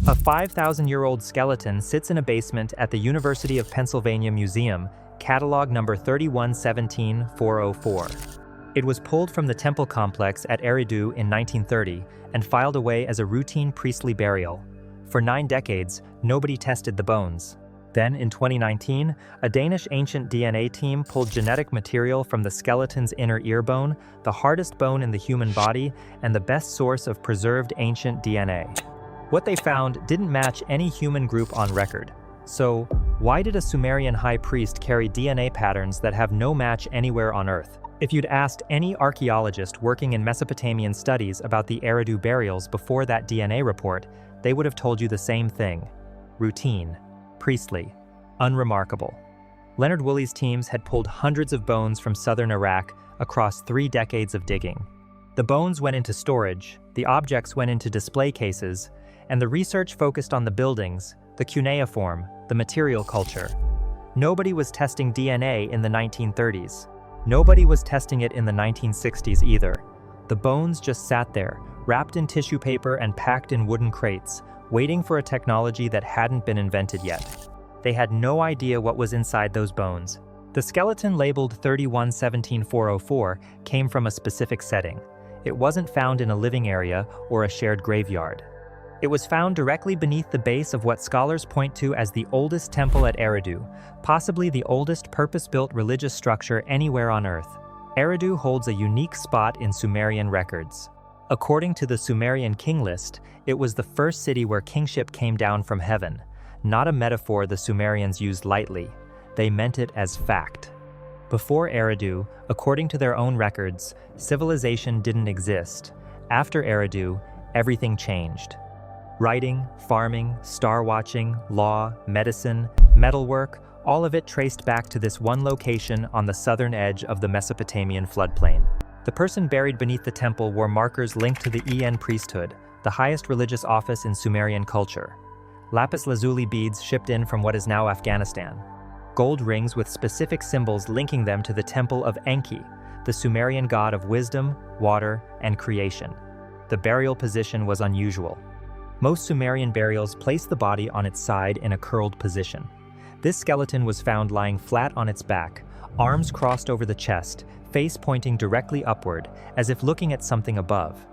A 5,000-year-old skeleton sits in a basement at the University of Pennsylvania Museum, catalog number 3117404. It was pulled from the temple complex at Eridu in 1930 and filed away as a routine priestly burial. For 9 decades, nobody tested the bones. Then, in 2019, a Danish ancient DNA team pulled genetic material from the skeleton's inner ear bone, the hardest bone in the human body, and the best source of preserved ancient DNA. What they found didn't match any human group on record. So, why did a Sumerian high priest carry DNA patterns that have no match anywhere on Earth? If you'd asked any archaeologist working in Mesopotamian studies about the Aridu burials before that DNA report, they would have told you the same thing. Routine, priestly, unremarkable. Leonard Woolley's teams had pulled hundreds of bones from southern Iraq across 3 decades of digging. The bones went into storage, the objects went into display cases, and the research focused on the buildings, the cuneiform, the material culture. Nobody was testing DNA in the 1930s. Nobody was testing it in the 1960s either. The bones just sat there, wrapped in tissue paper and packed in wooden crates, waiting for a technology that hadn't been invented yet. They had no idea what was inside those bones. The skeleton labeled 3117404 came from a specific setting. It wasn't found in a living area or a shared graveyard. It was found directly beneath the base of what scholars point to as the oldest temple at Eridu, possibly the oldest purpose-built religious structure anywhere on Earth. Eridu holds a unique spot in Sumerian records. According to the Sumerian king list, it was the first city where kingship came down from heaven, not a metaphor the Sumerians used lightly. They meant it as fact. Before Eridu, according to their own records, civilization didn't exist. After Eridu, everything changed. Writing, farming, star watching, law, medicine, metalwork, all of it traced back to this one location on the southern edge of the Mesopotamian floodplain. The person buried beneath the temple wore markers linked to the priesthood, the highest religious office in Sumerian culture. Lapis lazuli beads shipped in from what is now Afghanistan. Gold rings with specific symbols linking them to the temple of Enki, the Sumerian god of wisdom, water, and creation. The burial position was unusual. Most Sumerian burials placed the body on its side in a curled position. This skeleton was found lying flat on its back, arms crossed over the chest, face pointing directly upward, as if looking at something above.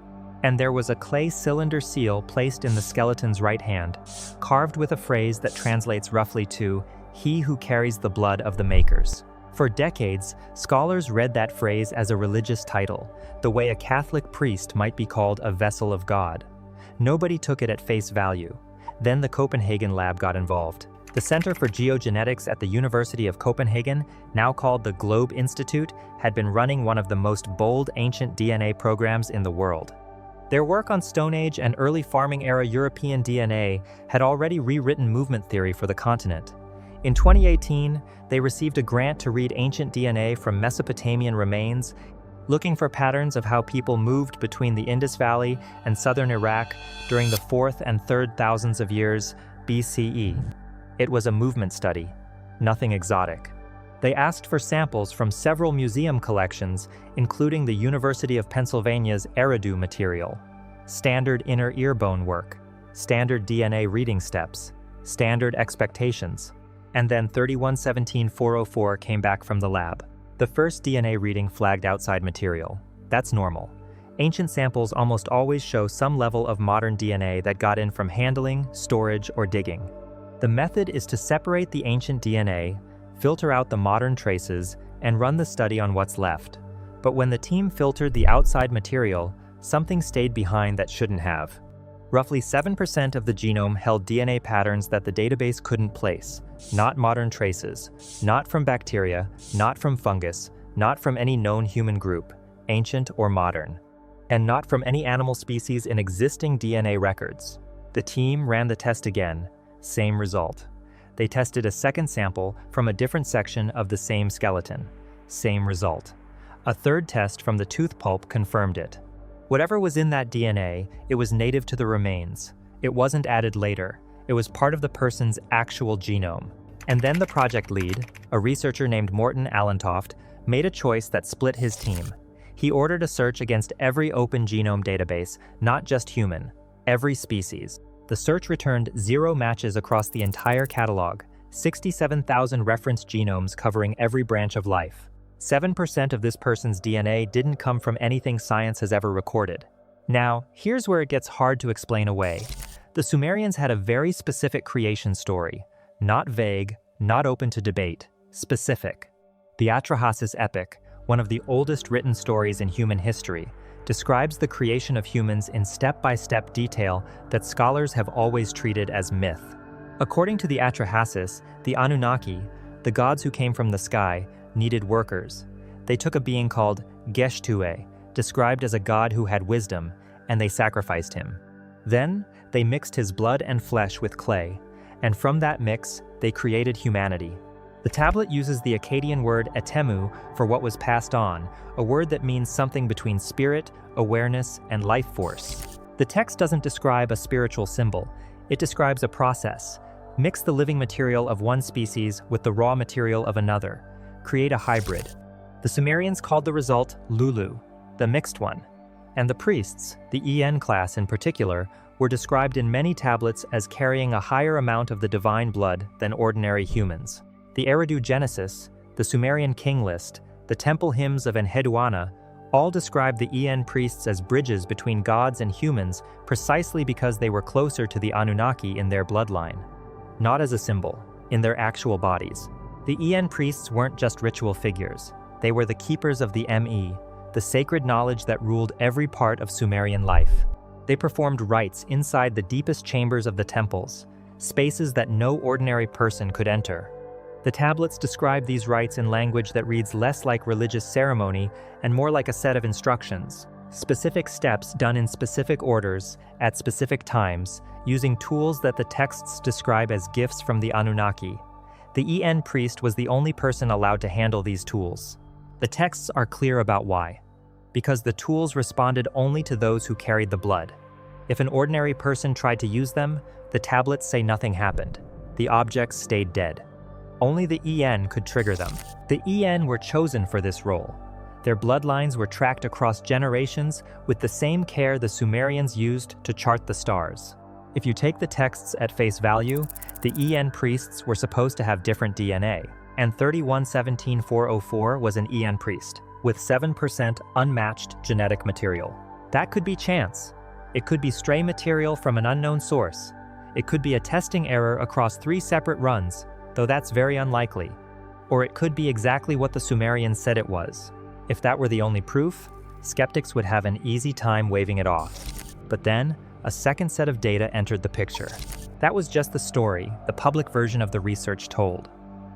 And there was a clay cylinder seal placed in the skeleton's right hand, carved with a phrase that translates roughly to, "He who carries the blood of the makers." For decades, scholars read that phrase as a religious title, the way a Catholic priest might be called a vessel of God. Nobody took it at face value. Then the Copenhagen lab got involved. The Center for Geogenetics at the University of Copenhagen, now called the Globe Institute, had been running one of the most bold ancient DNA programs in the world. Their work on Stone Age and early farming-era European DNA had already rewritten movement theory for the continent. In 2018, they received a grant to read ancient DNA from Mesopotamian remains, looking for patterns of how people moved between the Indus Valley and southern Iraq during the 4th and 3rd thousands of years BCE. It was a movement study, nothing exotic. They asked for samples from several museum collections, including the University of Pennsylvania's Eridu material, standard inner ear bone work, standard DNA reading steps, standard expectations, and then 3117404 came back from the lab. The first DNA reading flagged outside material. That's normal. Ancient samples almost always show some level of modern DNA that got in from handling, storage, or digging. The method is to separate the ancient DNA, filter out the modern traces, and run the study on what's left. But when the team filtered the outside material, something stayed behind that shouldn't have. Roughly 7% of the genome held DNA patterns that the database couldn't place. Not modern traces, not from bacteria, not from fungus, not from any known human group, ancient or modern, and not from any animal species in existing DNA records. The team ran the test again, same result. They tested a second sample from a different section of the same skeleton, same result. A third test from the tooth pulp confirmed it. Whatever was in that DNA, it was native to the remains. It wasn't added later. It was part of the person's actual genome. And then the project lead, a researcher named Morten Allentoft, made a choice that split his team. He ordered a search against every open genome database, not just human, every species. The search returned 0 matches across the entire catalog, 67,000 reference genomes covering every branch of life. 7% of this person's DNA didn't come from anything science has ever recorded. Now, here's where it gets hard to explain away. The Sumerians had a very specific creation story, not vague, not open to debate, specific. The Atrahasis epic, one of the oldest written stories in human history, describes the creation of humans in step-by-step detail that scholars have always treated as myth. According to the Atrahasis, the Anunnaki, the gods who came from the sky, needed workers. They took a being called Geshtue, described as a god who had wisdom, and they sacrificed him. Then, they mixed his blood and flesh with clay, and from that mix, they created humanity. The tablet uses the Akkadian word etemu for what was passed on, a word that means something between spirit, awareness, and life force. The text doesn't describe a spiritual symbol, it describes a process. Mix the living material of one species with the raw material of another. Create a hybrid. The Sumerians called the result Lulu, the mixed one. And the priests, the En class in particular, were described in many tablets as carrying a higher amount of the divine blood than ordinary humans. The Eridu Genesis, the Sumerian king list, the temple hymns of Enheduanna, all describe the En priests as bridges between gods and humans precisely because they were closer to the Anunnaki in their bloodline. Not as a symbol, in their actual bodies. The En priests weren't just ritual figures. They were the keepers of the Me, the sacred knowledge that ruled every part of Sumerian life. They performed rites inside the deepest chambers of the temples, spaces that no ordinary person could enter. The tablets describe these rites in language that reads less like religious ceremony and more like a set of instructions, specific steps done in specific orders, at specific times, using tools that the texts describe as gifts from the Anunnaki. The En priest was the only person allowed to handle these tools. The texts are clear about why. Because the tools responded only to those who carried the blood. If an ordinary person tried to use them, the tablets say nothing happened. The objects stayed dead. Only the En could trigger them. The En were chosen for this role. Their bloodlines were tracked across generations with the same care the Sumerians used to chart the stars. If you take the texts at face value, the En priests were supposed to have different DNA, and 3117404 was an En priest, with 7% unmatched genetic material. That could be chance. It could be stray material from an unknown source. It could be a testing error across 3 separate runs, though that's very unlikely. Or it could be exactly what the Sumerians said it was. If that were the only proof, skeptics would have an easy time waving it off. But then, a second set of data entered the picture. That was just the story, the public version of the research told.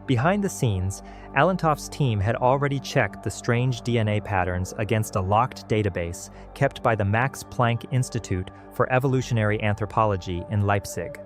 Behind the scenes, Allentoff's team had already checked the strange DNA patterns against a locked database kept by the Max Planck Institute for Evolutionary Anthropology in Leipzig.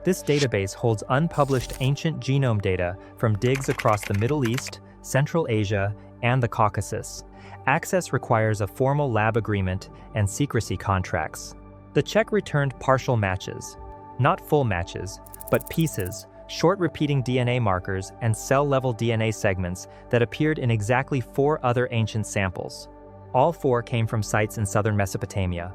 This database holds unpublished ancient genome data from digs across the Middle East, Central Asia, and the Caucasus. Access requires a formal lab agreement and secrecy contracts. The check returned partial matches. Not full matches, but pieces, short repeating DNA markers, and cell-level DNA segments that appeared in exactly 4 other ancient samples. All 4 came from sites in southern Mesopotamia.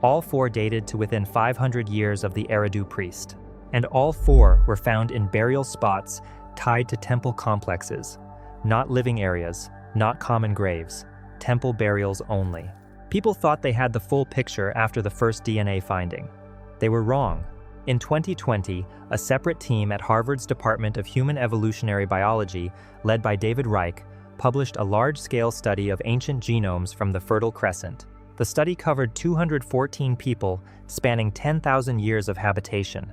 All 4 dated to within 500 years of the Aridu priest. And all 4 were found in burial spots tied to temple complexes. Not living areas, not common graves, temple burials only. People thought they had the full picture after the first DNA finding. They were wrong. In 2020, a separate team at Harvard's Department of Human Evolutionary Biology, led by David Reich, published a large-scale study of ancient genomes from the Fertile Crescent. The study covered 214 people, spanning 10,000 years of habitation.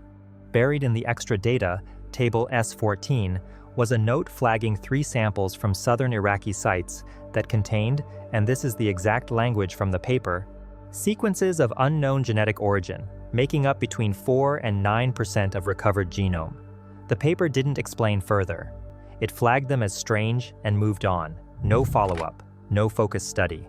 Buried in the extra data, Table S14, was a note flagging 3 samples from southern Iraqi sites that contained, and this is the exact language from the paper, sequences of unknown genetic origin, making up between 4 and 9% of recovered genome. The paper didn't explain further. It flagged them as strange and moved on. No follow-up, no focused study.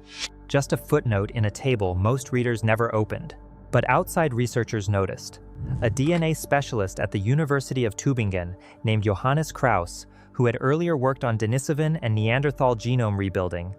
Just a footnote in a table most readers never opened. But outside researchers noticed. A DNA specialist at the University of Tübingen named Johannes Kraus, who had earlier worked on Denisovan and Neanderthal genome rebuilding,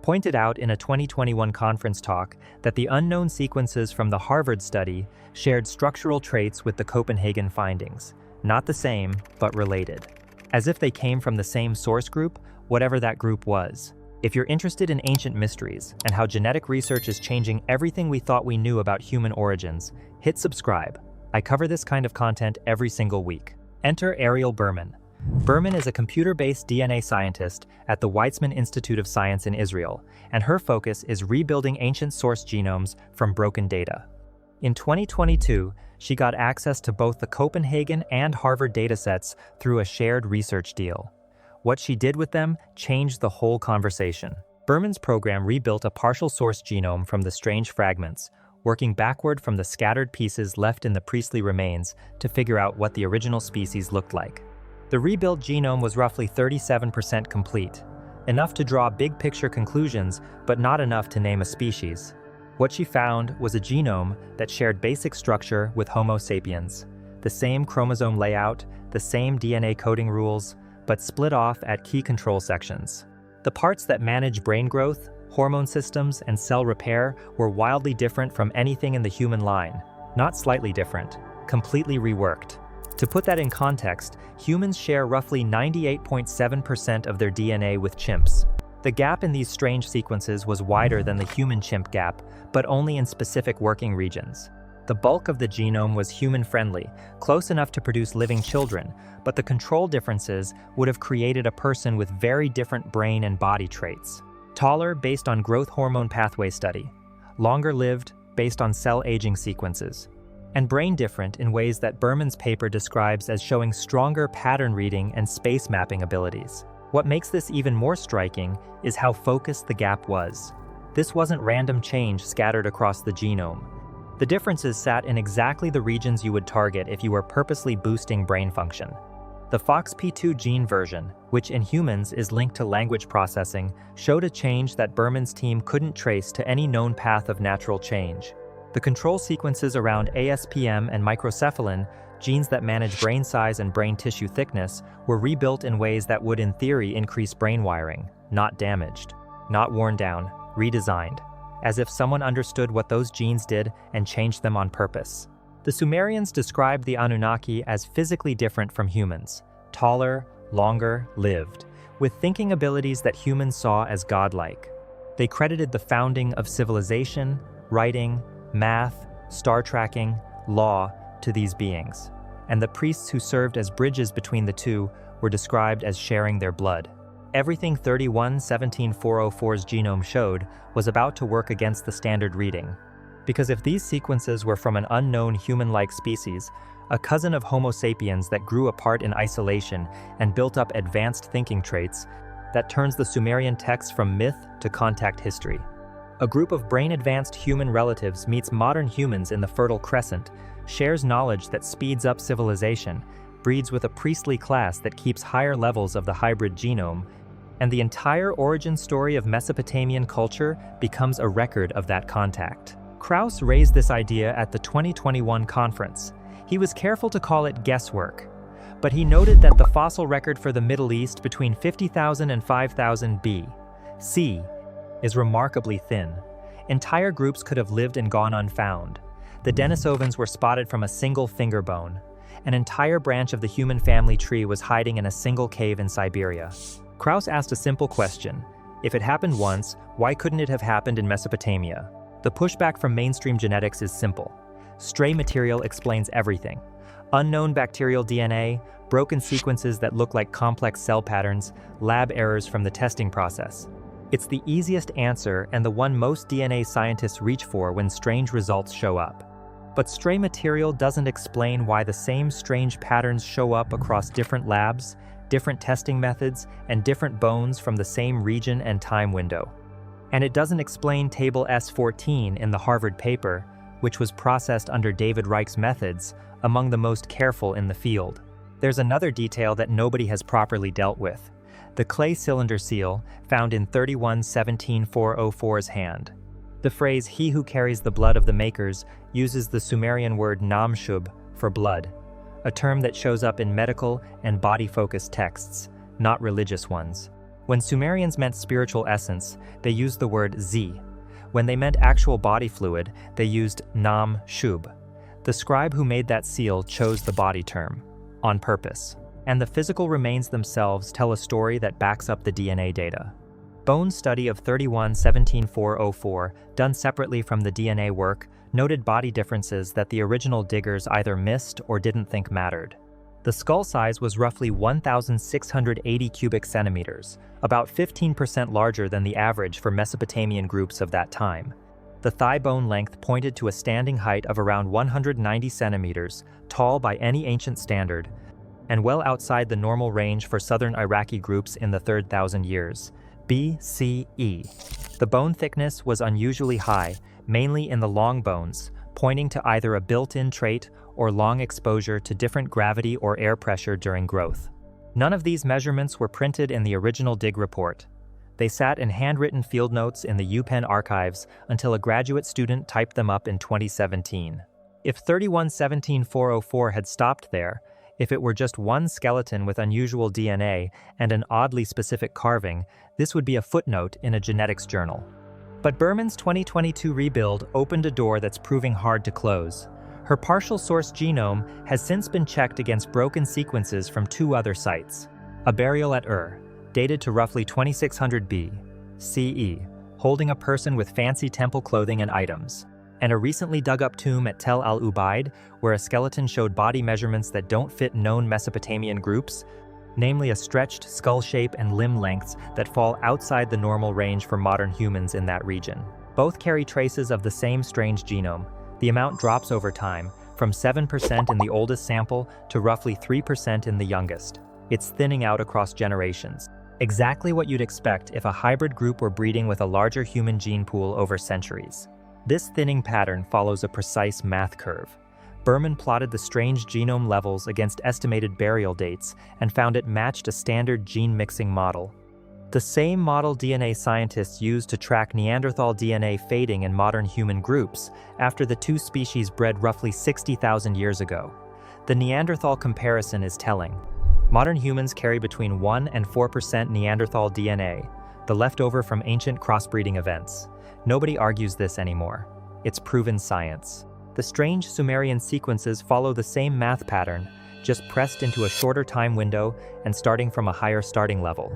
pointed out in a 2021 conference talk that the unknown sequences from the Harvard study shared structural traits with the Copenhagen findings, not the same, but related. As if they came from the same source group, whatever that group was. If you're interested in ancient mysteries and how genetic research is changing everything we thought we knew about human origins, hit subscribe. I cover this kind of content every single week. Enter Ariel Berman. Berman is a computer-based DNA scientist at the Weizmann Institute of Science in Israel, and her focus is rebuilding ancient source genomes from broken data. In 2022, she got access to both the Copenhagen and Harvard datasets through a shared research deal. What she did with them changed the whole conversation. Berman's program rebuilt a partial source genome from the strange fragments, working backward from the scattered pieces left in the priestly remains to figure out what the original species looked like. The rebuilt genome was roughly 37% complete, enough to draw big-picture conclusions, but not enough to name a species. What she found was a genome that shared basic structure with Homo sapiens, the same chromosome layout, the same DNA coding rules, but split off at key control sections. The parts that manage brain growth, hormone systems, and cell repair were wildly different from anything in the human line, not slightly different, completely reworked. To put that in context, humans share roughly 98.7% of their DNA with chimps. The gap in these strange sequences was wider than the human-chimp gap, but only in specific working regions. The bulk of the genome was human-friendly, close enough to produce living children, but the control differences would have created a person with very different brain and body traits. Taller based on growth hormone pathway study, longer-lived based on cell aging sequences, and brain different in ways that Berman's paper describes as showing stronger pattern reading and space mapping abilities. What makes this even more striking is how focused the gap was. This wasn't random change scattered across the genome. The differences sat in exactly the regions you would target if you were purposely boosting brain function. The FOXP2 gene version, which in humans is linked to language processing, showed a change that Berman's team couldn't trace to any known path of natural change. The control sequences around ASPM and microcephalin, genes that manage brain size and brain tissue thickness, were rebuilt in ways that would in theory increase brain wiring, not damaged, not worn down, redesigned, as if someone understood what those genes did and changed them on purpose. The Sumerians described the Anunnaki as physically different from humans, taller, longer, lived, with thinking abilities that humans saw as godlike. They credited the founding of civilization, writing, math, star tracking, law to these beings, and the priests who served as bridges between the two were described as sharing their blood. Everything 31-17-404's genome showed was about to work against the standard reading. Because if these sequences were from an unknown human-like species, a cousin of Homo sapiens that grew apart in isolation and built up advanced thinking traits, that turns the Sumerian text from myth to contact history. A group of brain-advanced human relatives meets modern humans in the Fertile Crescent, shares knowledge that speeds up civilization, breeds with a priestly class that keeps higher levels of the hybrid genome, and the entire origin story of Mesopotamian culture becomes a record of that contact. Krauss raised this idea at the 2021 conference. He was careful to call it guesswork, but he noted that the fossil record for the Middle East between 50,000 and 5,000 B.C. is remarkably thin. Entire groups could have lived and gone unfound. The Denisovans were spotted from a single finger bone. An entire branch of the human family tree was hiding in a single cave in Siberia. Krauss asked a simple question. If it happened once, why couldn't it have happened in Mesopotamia? The pushback from mainstream genetics is simple. Stray material explains everything. Unknown bacterial DNA, broken sequences that look like complex cell patterns, lab errors from the testing process. It's the easiest answer and the one most DNA scientists reach for when strange results show up. But stray material doesn't explain why the same strange patterns show up across different labs, different testing methods, and different bones from the same region and time window. And it doesn't explain Table S14 in the Harvard paper, which was processed under David Reich's methods, among the most careful in the field. There's another detail that nobody has properly dealt with. The clay cylinder seal found in 31-17-404's hand. The phrase, "he who carries the blood of the makers," uses the Sumerian word namshub for blood, a term that shows up in medical and body-focused texts, not religious ones. When Sumerians meant spiritual essence, they used the word zi. When they meant actual body fluid, they used nam shub. The scribe who made that seal chose the body term, on purpose. And the physical remains themselves tell a story that backs up the DNA data. Bone study of 31-17-404, done separately from the DNA work, noted body differences that the original diggers either missed or didn't think mattered. The skull size was roughly 1,680 cubic centimeters, about 15% larger than the average for Mesopotamian groups of that time. The thigh bone length pointed to a standing height of around 190 centimeters, tall by any ancient standard, and well outside the normal range for southern Iraqi groups in the 3,000 years. BCE. The bone thickness was unusually high, mainly in the long bones, pointing to either a built-in trait or long exposure to different gravity or air pressure during growth. None of these measurements were printed in the original dig report. They sat in handwritten field notes in the UPenn archives until a graduate student typed them up in 2017. If 31-17-404 had stopped there, if it were just one skeleton with unusual DNA and an oddly specific carving, this would be a footnote in a genetics journal. But Berman's 2022 rebuild opened a door that's proving hard to close. Her partial source genome has since been checked against broken sequences from 2 other sites. A burial at dated to roughly 2600 BCE, holding a person with fancy temple clothing and items. And a recently dug-up tomb at Tel al-Ubaid, where a skeleton showed body measurements that don't fit known Mesopotamian groups, namely a stretched skull shape and limb lengths that fall outside the normal range for modern humans in that region. Both carry traces of the same strange genome. The amount drops over time, from 7% in the oldest sample to roughly 3% in the youngest. It's thinning out across generations. Exactly what you'd expect if a hybrid group were breeding with a larger human gene pool over centuries. This thinning pattern follows a precise math curve. Berman plotted the strange genome levels against estimated burial dates and found it matched a standard gene mixing model. The same model DNA scientists used to track Neanderthal DNA fading in modern human groups after the 2 species bred roughly 60,000 years ago. The Neanderthal comparison is telling. Modern humans carry between 1 and 4% Neanderthal DNA, the leftover from ancient crossbreeding events. Nobody argues this anymore. It's proven science. The strange Sumerian sequences follow the same math pattern, just pressed into a shorter time window and starting from a higher starting level.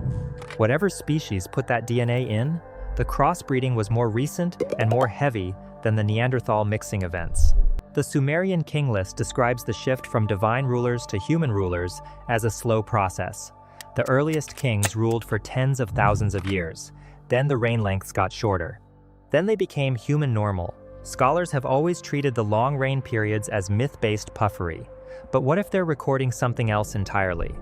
Whatever species put that DNA in, the crossbreeding was more recent and more heavy than the Neanderthal mixing events. The Sumerian king list describes the shift from divine rulers to human rulers as a slow process. The earliest kings ruled for tens of thousands of years. Then the reign lengths got shorter. Then they became human normal. Scholars have always treated the long reign periods as myth-based puffery. But what if they're recording something else entirely?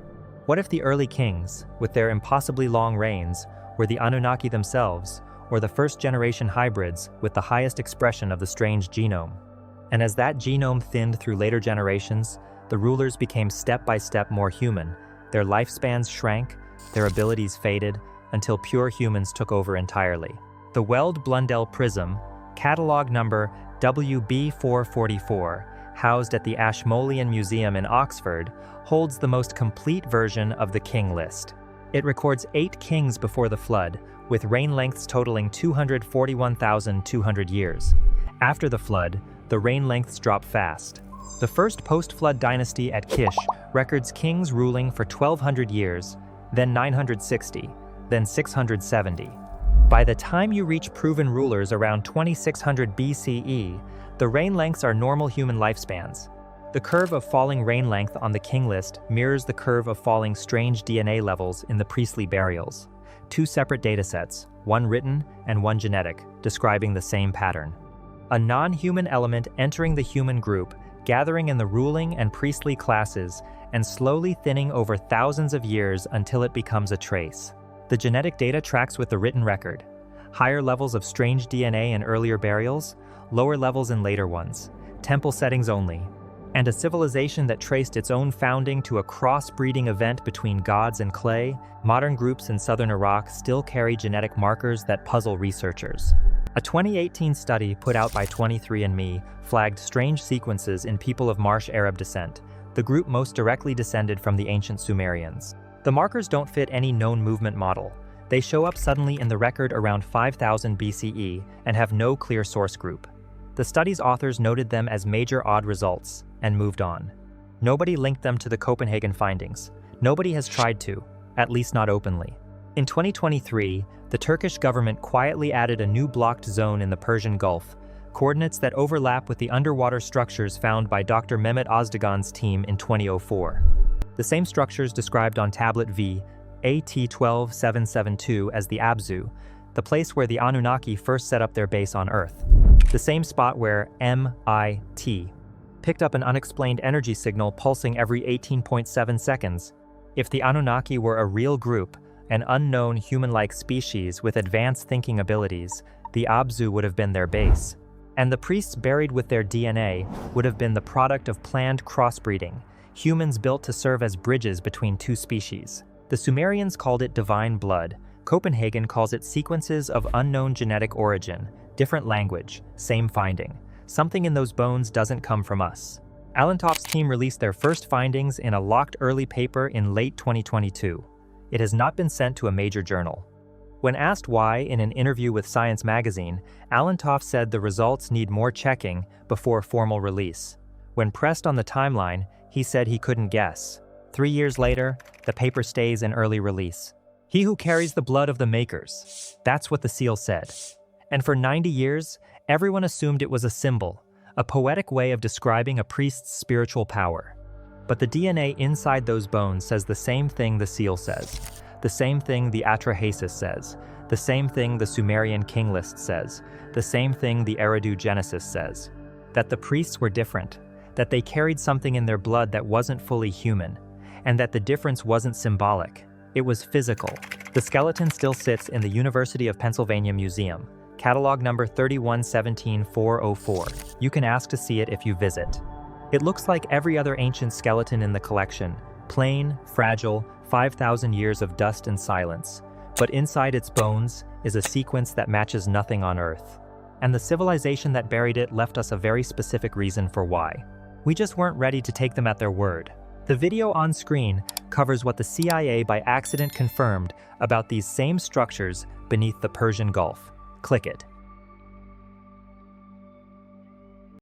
What if the early kings, with their impossibly long reigns, were the Anunnaki themselves, or the first-generation hybrids with the highest expression of the strange genome? And as that genome thinned through later generations, the rulers became step-by-step more human. Their lifespans shrank, their abilities faded, until pure humans took over entirely. The Weld-Blundell prism, catalog number WB444, housed at the Ashmolean Museum in Oxford, holds the most complete version of the king list. It records 8 kings before the flood, with reign lengths totaling 241,200 years. After the flood, the reign lengths drop fast. The first post-flood dynasty at Kish records kings ruling for 1,200 years, then 960, then 670. By the time you reach proven rulers around 2600 BCE, the reign lengths are normal human lifespans. The curve of falling reign length on the king list mirrors the curve of falling strange DNA levels in the priestly burials. 2 separate datasets, one written and one genetic, describing the same pattern. A non-human element entering the human group, gathering in the ruling and priestly classes, and slowly thinning over thousands of years until it becomes a trace. The genetic data tracks with the written record. Higher levels of strange DNA in earlier burials, lower levels in later ones, temple settings only, and a civilization that traced its own founding to a cross-breeding event between gods and clay. Modern groups in southern Iraq still carry genetic markers that puzzle researchers. A 2018 study put out by 23andMe flagged strange sequences in people of Marsh Arab descent, the group most directly descended from the ancient Sumerians. The markers don't fit any known movement model. They show up suddenly in the record around 5000 BCE and have no clear source group. The study's authors noted them as major odd results and moved on. Nobody linked them to the Copenhagen findings. Nobody has tried to, at least not openly. In 2023, the Turkish government quietly added a new blocked zone in the Persian Gulf, coordinates that overlap with the underwater structures found by Dr. Mehmet Özdogan's team in 2004. The same structures described on Tablet V, AT12772 as the Abzu, the place where the Anunnaki first set up their base on Earth. The same spot where MIT picked up an unexplained energy signal pulsing every 18.7 seconds. If the Anunnaki were a real group, an unknown human-like species with advanced thinking abilities, the Abzu would have been their base. And the priests buried with their DNA would have been the product of planned crossbreeding, humans built to serve as bridges between two species. The Sumerians called it divine blood. Copenhagen calls it sequences of unknown genetic origin, different language, same finding. Something in those bones doesn't come from us. Allentoft's team released their first findings in a locked early paper in late 2022. It has not been sent to a major journal. When asked why in an interview with Science magazine, Allentoft said the results need more checking before formal release. When pressed on the timeline, he said he couldn't guess. 3 years later, the paper stays in early release. He who carries the blood of the makers. That's what the seal said. And for 90 years, everyone assumed it was a symbol, a poetic way of describing a priest's spiritual power. But the DNA inside those bones says the same thing the seal says, the same thing the Atrahasis says, the same thing the Sumerian king list says, the same thing the Eridu Genesis says. That the priests were different, that they carried something in their blood that wasn't fully human, and that the difference wasn't symbolic, it was physical. The skeleton still sits in the University of Pennsylvania Museum, catalog number 3117404. You can ask to see it if you visit. It looks like every other ancient skeleton in the collection, plain, fragile, 5,000 years of dust and silence. But inside its bones is a sequence that matches nothing on Earth. And the civilization that buried it left us a very specific reason for why. We just weren't ready to take them at their word. The video on screen covers what the CIA by accident confirmed about these same structures beneath the Persian Gulf. Click it.